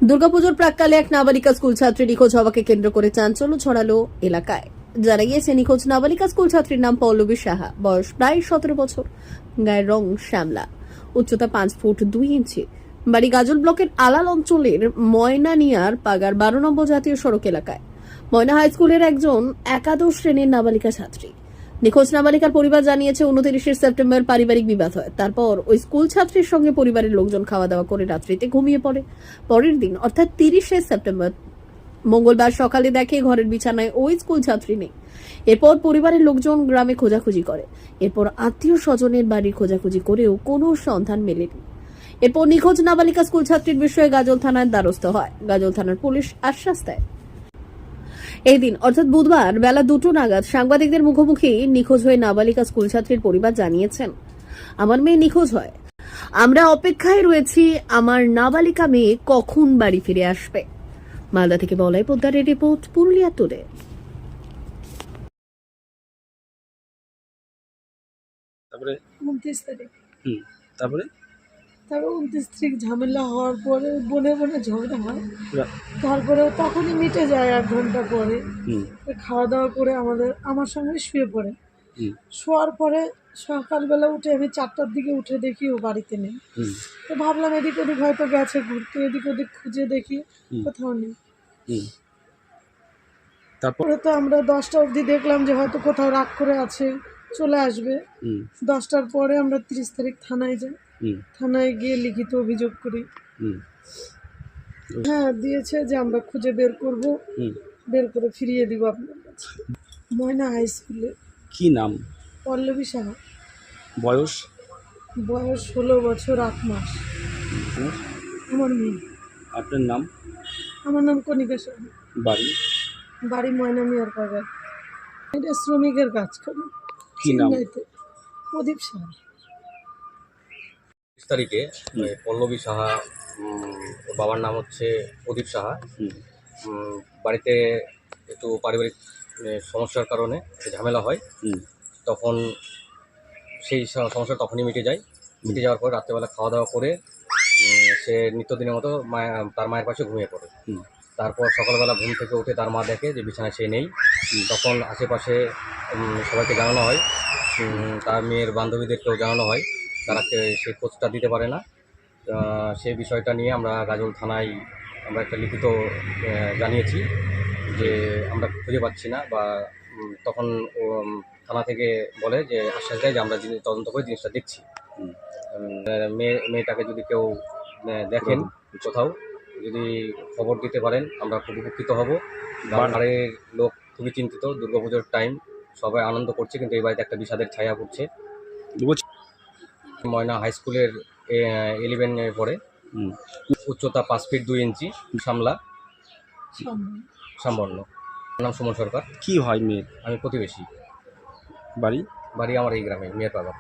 দুর্গাপুজোর প্রাক্কালে এক নাবালিকা স্কুল ছাত্রী নিখোঁজ হওয়াকে কেন্দ্র করে চাঞ্চল্য ছড়ালো এলাকায়। জানা গিয়েছে, নিখোঁজ নাবালিকা স্কুল ছাত্রীর নাম পল্লবী সাহা। বয়স প্রায় 17 বছর। গায়ের রং শ্যামলা, উচ্চতা 5 ফুট 2 ইঞ্চি। বাড়ি গাজল ব্লকের আলাল অঞ্চলের ময়নানিয়ার পাগার 12 নম্বর জাতীয় সড়ক এলাকায়। ময়না হাই স্কুলের একজন একাদশ শ্রেণীর নাবালিকা ছাত্রী। নিখোঁজ নাবালিকার পরিবার জানিয়েছে, 29 সেপ্টেম্বর পারিবারিক বিবাদ হয়। তারপর ওই স্কুল ছাত্রীর সঙ্গে পরিবারের লোকজন খাওয়া দাওয়া করে রাত্রিতে ঘুমিয়ে পড়ে। পরের দিন অর্থাৎ 30 সেপ্টেম্বর মঙ্গলবার সকালে দেখে ঘরের বিছানায় ওই স্কুল ছাত্রী নেই। এরপর পরিবারের লোকজন গ্রামে খোঁজাখুঁজি করে। এরপর আত্মীয় স্বজনের বাড়ি খোঁজাখুঁজি করেও কোনো সন্ধান মেলেনি। এরপর নিখোঁজ নাবালিকা স্কুল ছাত্রীর বিষয়ে গাজল থানার দ্বারস্থ হয়। গাজল থানার পুলিশ আশ্বাস দেয়। এই দিন অর্থাৎ বুধবার বেলা 2টো নাগাদ সাংবাদিকদের মুখোমুখি নিখোঁজ হয়ে নাবালিকা স্কুল ছাত্রীর পরিবার জানিয়েছেন, আমার মেয়ে নিখোঁজ হয়। আমরা অপেক্ষায় রয়েছি আমার নাবালিকা মেয়ে কখন বাড়ি ফিরে আসবে। মালদা থেকে বলাই পোদ্দারের রিপোর্ট, পুরুলিয়া টুডে। তারপরে 29 তারিখ। তারপরে 29 তারিখ ঝামেলা হওয়ার পরে বনে বনে ঝগড়া হয়। পুরা- তারপরে তখনই মিটে যায় 1 ঘন্টা পরে। হুম খাওয়া দাওয়া করে আমার সঙ্গে শুয়ে পড়ে। হুম শোয়ার পরে সকালবেলা উঠে আমি 4টার দিকে উঠে দেখি ও বাড়িতে নেই। হুম তো ভাবলাম এদিক ওদিক হয়তো গেছে ঘুরতে, এদিক ওদিক খুঁজে দেখি কোথাও নেই। হুম তারপর পরে তো আমরা 10টা অবধি দেখলাম যে হয়তো কোথাও রাগ করে আছে, চলে আসবে। হুম 10টার পরে আমরা 30 তারিখ থানায় যাই। হুম থানায় গিয়ে লিখিত অভিযোগ করি। হুম হ্যাঁ, দিয়েছে যে আমরা খুঁজে বের করব, হুম বের করে ফিরিয়ে দিব আপনার কাছে। ময়না হাই স্কুলে কি নাম? পল্লবী সাহা। বয়স? বয়স 16 বছর 8 মাস। আমার মেয়ে। আপনার নাম? আমার নাম কণিকা সাহা। বাড়ি? বাড়ি ময়না মিয়ার পাড়ায়। এটা শ্রমিকের কাজ করি কি নাম? চেন্নাইতে। প্রদীপ সাহা। 30 তারিখে পল্লবী সাহা, ওর বাবার নাম হচ্ছে প্রদীপ সাহা। হুম বাড়িতে একটু পারিবারিক সমস্যার কারণে ঝামেলা হয়। হুম তখন সেই সমস্যা তখনই মিটে যায়। মিটে যাওয়ার পর রাত্রেবেলা খাওয়া দাওয়া করে সে নিত্যদিনের মতো তার মায়ের পাশে ঘুমিয়ে পড়ে। হুম তারপর সকালবেলা ঘুম থেকে উঠে তার মা দেখে যে বিছানায় সে নেই। তখন আশেপাশে সবাইকে জানানো হয়, তার মেয়ের বান্ধবীদেরকেও জানানো হয়। তারা সেই খোঁজটা দিতে পারে না। সেই বিষয়টা নিয়ে আমরা গাজল থানায় আমরা একটা লিখিত জানিয়েছি যে আমরা খুঁজে পাচ্ছি না, বা তখন থানা থেকে বলে যে আশ্বাস দেয় যে আমরা তদন্ত করে জিনিসটা দেখছি। হুম মেয়েটাকে যদি কেউ দেখেন কোথাও, যদি খবর দিতে পারেন আমরা খুব উপকৃত হব। বাড়ির লোক খুবই চিন্তিত। দুর্গাপুজোর টাইম, সবাই আনন্দ করছে, কিন্তু এই বাড়িতে একটা বিষাদের ছায়া পড়ছে। ময়না হাই স্কুলের 11 পড়ে। হুম উচ্চতা 5 ফিট 2 ইঞ্চি। শ্যামলা, সম্মান। শ্যামবর্ণ। নাম সুমন সরকার। কি হয় মেয়ের? আমি প্রতিবেশী। বাড়ি? বাড়ি আমার এই গ্রামে মেয়ের পাড়া।